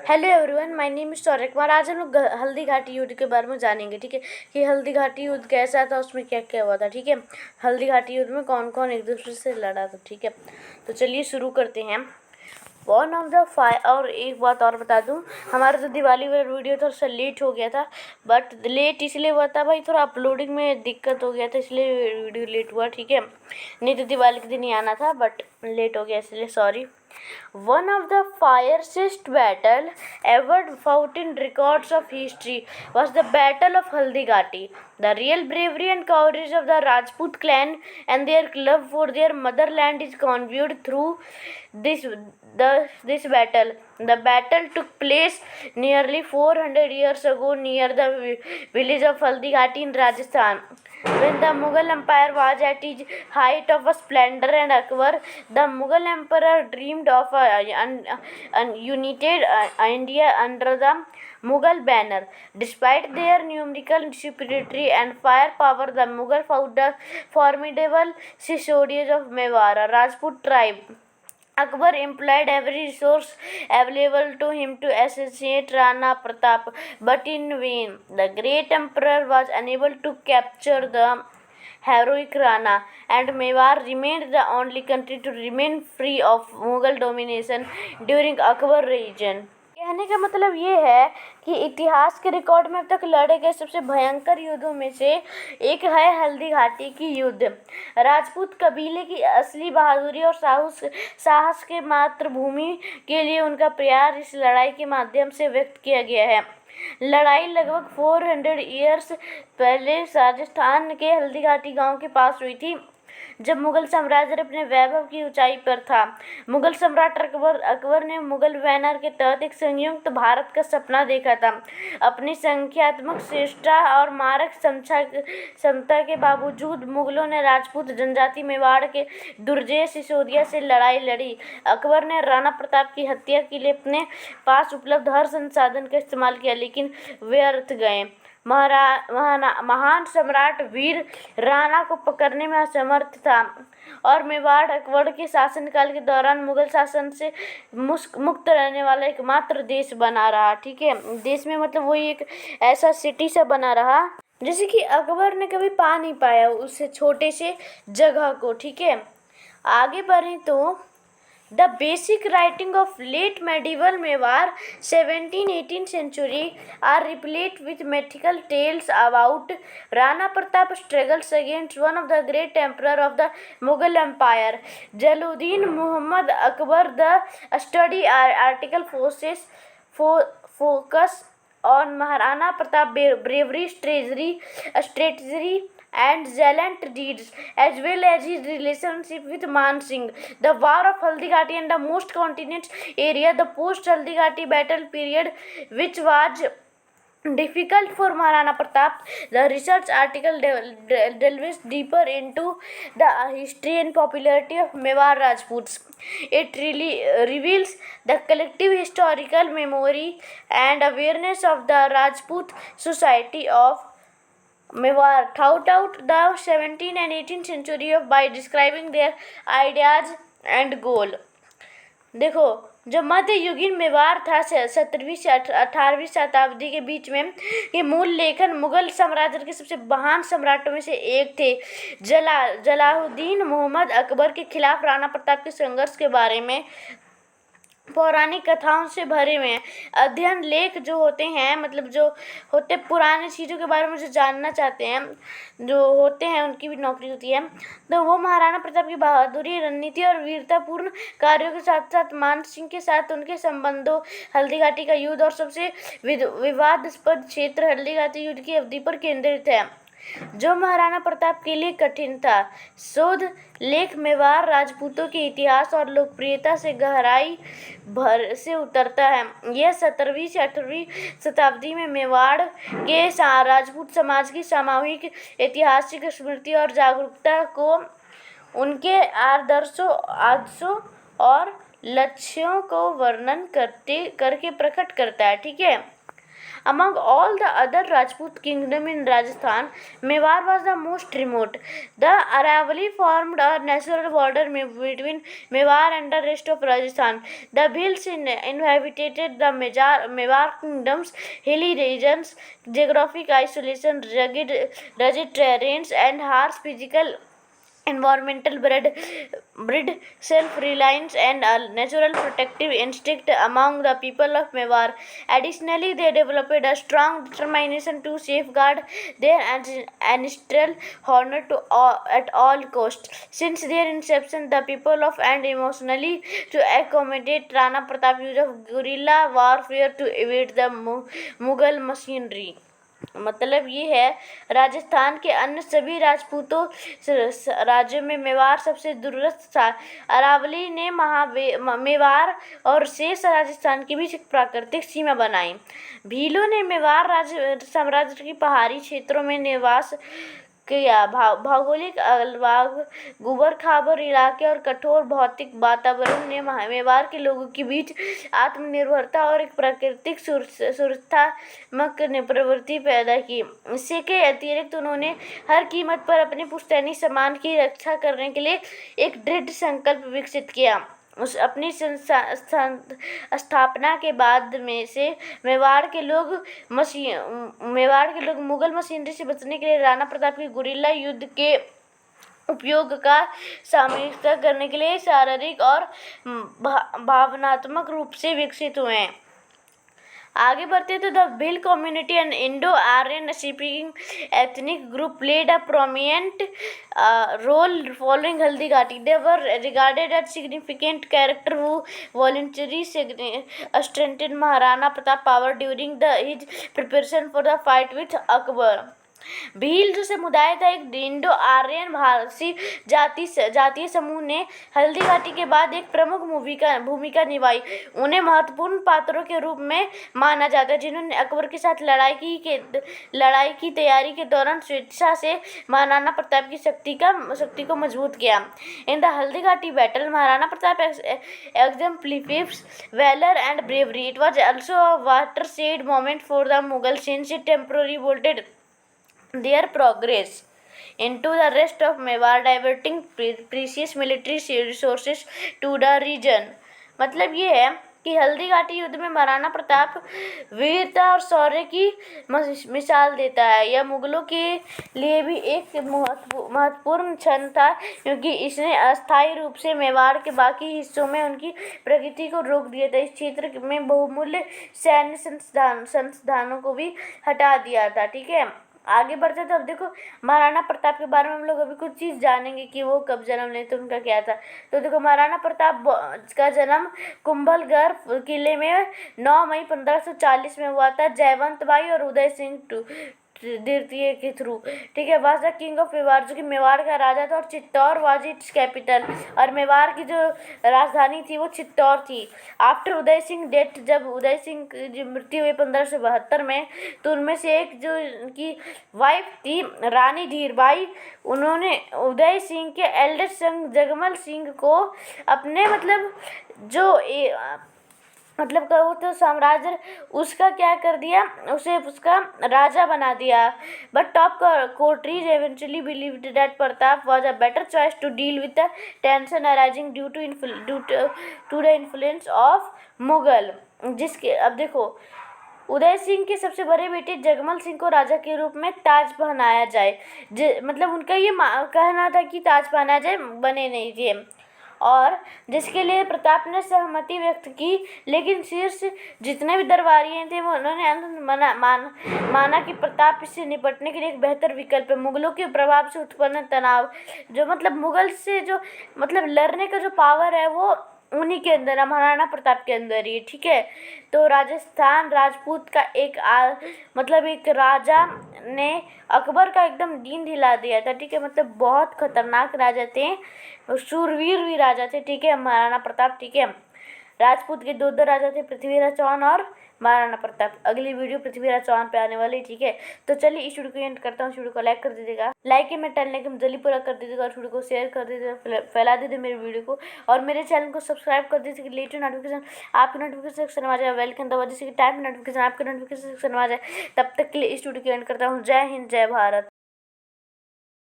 Hello everyone, my name is Saurabh Kumar. आज हम लोग हल्दी घाटी युद्ध के बारे में जानेंगे। ठीक है, कि हल्दी घाटी युद्ध कैसा था, उसमें क्या क्या हुआ था। ठीक है, हल्दी घाटी युद्ध में कौन कौन एक दूसरे से लड़ा था। ठीक है, तो चलिए शुरू करते हैं। One of the fire. और एक बात और बता दूं, हमारा जो दिवाली वाला वीडियो थोड़ा सा लेट हो गया था। बट लेट इसलिए हुआ था भाई, थोड़ा अपलोडिंग में दिक्कत हो गया था, इसलिए वीडियो लेट हुआ। ठीक है, नहीं तो दिवाली के दिन ही आना था, बट लेट हो गया, इसलिए sorry. One of the fiercest battle ever fought in records of history was the Battle of Haldighati. The real bravery and courage of the Rajput clan and their love for their motherland is conveyed through this this battle. The battle took place nearly 400 years ago near the village of Haldighati in Rajasthan. When the Mughal Empire was at its height of splendor and Akbar, the Mughal Emperor dreamed of a united India under the Mughal banner. Despite their numerical superiority and firepower, the Mughal fought the formidable Sisodias of Mewar, a Rajput tribe. Akbar employed every resource available to him to assassinate Rana Pratap, but in vain. The great emperor was unable to capture the heroic Rana, and Mewar remained the only country to remain free of Mughal domination during Akbar region. कहने का मतलब ये है कि इतिहास के record में अब तक लड़े गए सबसे भयंकर युद्धों में से एक है हल्दी घाटी की युद्ध। राजपूत कबीले की असली बहादुरी और साहस के मातृभूमि के लिए उनका प्यार इस लड़ाई के माध्यम से व्यक्त किया गया है। लड़ाई लगभग 400 ईयर्स पहले राजस्थान के हल्दी घाटी गांव के पास हुई थी, जब मुगल साम्राज्य अपने वैभव की ऊंचाई पर था। मुगल सम्राट अकबर ने मुगल बैनर के तहत एक संयुक्त भारत का सपना देखा था। अपनी संख्यात्मक श्रेष्ठता और मारक क्षमता के बावजूद मुगलों ने राजपूत जनजाति मेवाड़ के दुर्जय सिसोदिया से लड़ाई लड़ी। अकबर ने राणा प्रताप की हत्या के लिए अपने पास उपलब्ध हर संसाधन का इस्तेमाल किया, लेकिन व्यर्थ गए। महान सम्राट वीर राणा को पकड़ने में असमर्थ था और मेवाड़ अकबर के शासनकाल के दौरान मुगल शासन से मुक्त रहने वाला एकमात्र देश बना रहा। ठीक है, देश में मतलब वही एक ऐसा सिटी सा बना रहा जैसे कि अकबर ने कभी पा नहीं पाया उस छोटे से जगह को। ठीक है, आगे बढ़े तो the basic writing of late medieval Mewar 17th-18th century are replete with mythical tales about Rana Pratap's struggles against one of the great emperor of the Mughal Empire, Jalaluddin Muhammad Akbar. The study article focus on Maharana Pratap bravery, strategy and gallant deeds, as well as his relationship with Man Singh. The War of Haldighati and the most continent area, the post-Haldighati battle period, which was difficult for Maharana Pratap. The research article delves deeper into the history and popularity of Mewar Rajputs. It really reveals the collective historical memory and awareness of the Rajput society of Mewar thought out the 17th and 18th century by describing their ideas and goal. देखो, जो मध्ययुगीन मेवाड़ था 17वीं से 18वीं शताब्दी के बीच में, ये मूल लेखन मुगल साम्राज्य के सबसे महान सम्राटों में से एक थे। जलालुद्दीन मोहम्मद अकबर के खिलाफ राणा प्रताप के संघर्ष के बारे में पौराणिक कथाओं से भरे हुए हैं। अध्ययन लेख जो होते हैं, मतलब जो होते पुरानी चीज़ों के बारे में जो जानना चाहते हैं, जो होते हैं उनकी भी नौकरी होती है, तो वो महाराणा प्रताप की बहादुरी, रणनीति और वीरतापूर्ण कार्यों के साथ साथ मान सिंह के साथ उनके संबंधों, हल्दी घाटी का युद्ध और सबसे विवादास्पद क्षेत्र हल्दी घाटी युद्ध की अवधि पर केंद्रित है, जो महाराणा प्रताप के लिए कठिन था। शोध लेख मेवाड़ राजपूतों के इतिहास और लोकप्रियता से गहराई भर से उतरता है। यह 17वीं से 18वीं शताब्दी में मेवाड़ के राजपूत समाज की सामूहिक ऐतिहासिक स्मृति और जागरूकता को, उनके आदर्शों और लक्ष्यों को वर्णन करके प्रकट करता है। ठीक है, Among all the other Rajput kingdom in Rajasthan, Mewar was the most remote. The Aravalli formed a natural border between Mewar and the rest of Rajasthan. The Bhils inhabited the Mewar kingdom's hilly regions, geographic isolation, rugged terrains, and harsh physical environmental bred self-reliance and a natural protective instinct among the people of Mewar. Additionally, they developed a strong determination to safeguard their ancestral honor at all costs. Since their inception, the people of and emotionally to accommodate Rana Pratap use of guerrilla warfare to evade the Mughal machinery. मतलब ये है राजस्थान के अन्य सभी राजपूतों राज्यों में मेवाड़ सबसे दूरस्थ था। अरावली ने मेवाड़ और शेष राजस्थान के बीच एक प्राकृतिक सीमा बनाई। भीलों ने मेवाड़ साम्राज्य की पहाड़ी क्षेत्रों में निवास किया। भौगोलिक अलगाव, गुबर खाबर इलाके और कठोर भौतिक वातावरण ने मेवाड़ के लोगों के बीच आत्मनिर्भरता और एक प्राकृतिक सुरक्षात्मक प्रवृत्ति पैदा की। इससे के अतिरिक्त उन्होंने हर कीमत पर अपने पुश्तैनी सम्मान की रक्षा करने के लिए एक दृढ़ संकल्प विकसित किया। उस अपनी स्थापना के बाद में से मेवाड़ के लोग मुगल मशीनरी से बचने के लिए राणा प्रताप के गुरिल्ला युद्ध के उपयोग का सामना करने के लिए शारीरिक और भावनात्मक रूप से विकसित हुए हैं। आगे बढ़ते तो the Bhil community and Indo-Aryan speaking ethnic group played a prominent role following Haldi Ghati. They were regarded as significant character who voluntarily strengthened Maharana Pratap power during his preparation for the fight with Akbar. Bhil जो समुदाय था एक Indo Aryan भारतीय जातीय समूह ने हल्दी घाटी के बाद एक प्रमुख भूमिका निभाई। उन्हें महत्वपूर्ण पात्रों के रूप में माना जाता है जिन्होंने अकबर के साथ लड़ाई की तैयारी के दौरान स्वेच्छा से महाराणा प्रताप की शक्ति को मजबूत किया। In the Haldi Ghati battle Maharana Pratap exemplified valor and bravery. It was also a watershed moment for the Mughals since it temporarily bolted their progress into the rest of Mewar, diverting precious military resources to the region. मतलब ये है कि हल्दी घाटी युद्ध में महाराणा प्रताप वीरता और शौर्य की मिसाल देता है। यह मुगलों के लिए भी एक महत्वपूर्ण क्षण था क्योंकि इसने अस्थायी रूप से मेवाड़ के बाकी हिस्सों में उनकी प्रगति को रोक दिया था। इस क्षेत्र में बहुमूल्य सैन्य संसाधनों को भी हटा दिया था। ठीक है, आगे बढ़ते तो अब देखो महाराणा प्रताप के बारे में हम लोग अभी कुछ चीज़ जानेंगे कि वो कब जन्म लेते उनका क्या था। तो देखो महाराणा प्रताप का जन्म कुंभलगढ़ किले में 9 मई 1540 में हुआ था जयवंत बाई और उदय सिंह द्वितीय के थ्रू। ठीक है, was the king of Mewar जो कि मेवाड़ का राजा था और चित्तौड़ वाज इट्स कैपिटल और मेवाड़ की जो राजधानी थी वो चित्तौड़ थी। आफ्टर उदय सिंह डेथ, जब उदय सिंह की मृत्यु हुई 1572 में, तो उनमें से एक जो उनकी वाइफ थी रानी धीरबाई, उन्होंने उदय सिंह के एल्डेस्ट सन जगमल सिंह को अपने मतलब कहो तो साम्राज्य उसका क्या कर दिया, उसे उसका राजा बना दिया। But top courtiers eventually believed that Pratap was a better choice to deal with the tension arising due to the influence of Mughal. जिसके अब देखो उदय सिंह के सबसे बड़े बेटे जगमल सिंह को राजा के रूप में ताज पहनाया जाए। मतलब उनका ये कहना था कि ताज पहनाया जाए, बने नहीं थे, और जिसके लिए प्रताप ने सहमति व्यक्त की। लेकिन शीर्ष जितने भी दरबारी थे वो उन्होंने माना कि प्रताप इससे निपटने के लिए एक बेहतर विकल्प है। मुगलों के प्रभाव से उत्पन्न तनाव जो मुगल से जो लड़ने का जो पावर है वो उन्हीं के अंदर है, महाराणा प्रताप के अंदर ही। ठीक है, तो राजस्थान राजपूत का एक राजा ने अकबर का एकदम नींद हिला दिया था। ठीक है, बहुत खतरनाक राजा थे, शूरवीर भी राजा थे। ठीक है, महाराणा प्रताप। ठीक है, राजपूत के दो राजा थे, पृथ्वीराज चौहान और मारना पड़ता है। अगली वीडियो पृथ्वीराज चौहान पे आने वाली, ठीक है। तो चलिए इस वीडियो को एंड करता हूँ। इस वीडियो को लाइक कर दीजिएगा, लाइक में टैलेंट को जल्दी पूरा कर दीजिएगा, और वीडियो को शेयर कर दीजिएगा, फैला दीजिए मेरे वीडियो को, और मेरे चैनल को सब्सक्राइब कर दीजिए, लेटेस्ट नोटिफिकेशन आपके नोटिफिकेशन सेक्शन में आ जाए, वेलकम दबा जिससे कि टाइम नोटिफिकेशन आपके नोटिफिकेशन सेक्शन में आ जाए। तब तक के लिए इस वीडियो को एंड करता हूँ। जय हिंद, जय भारत।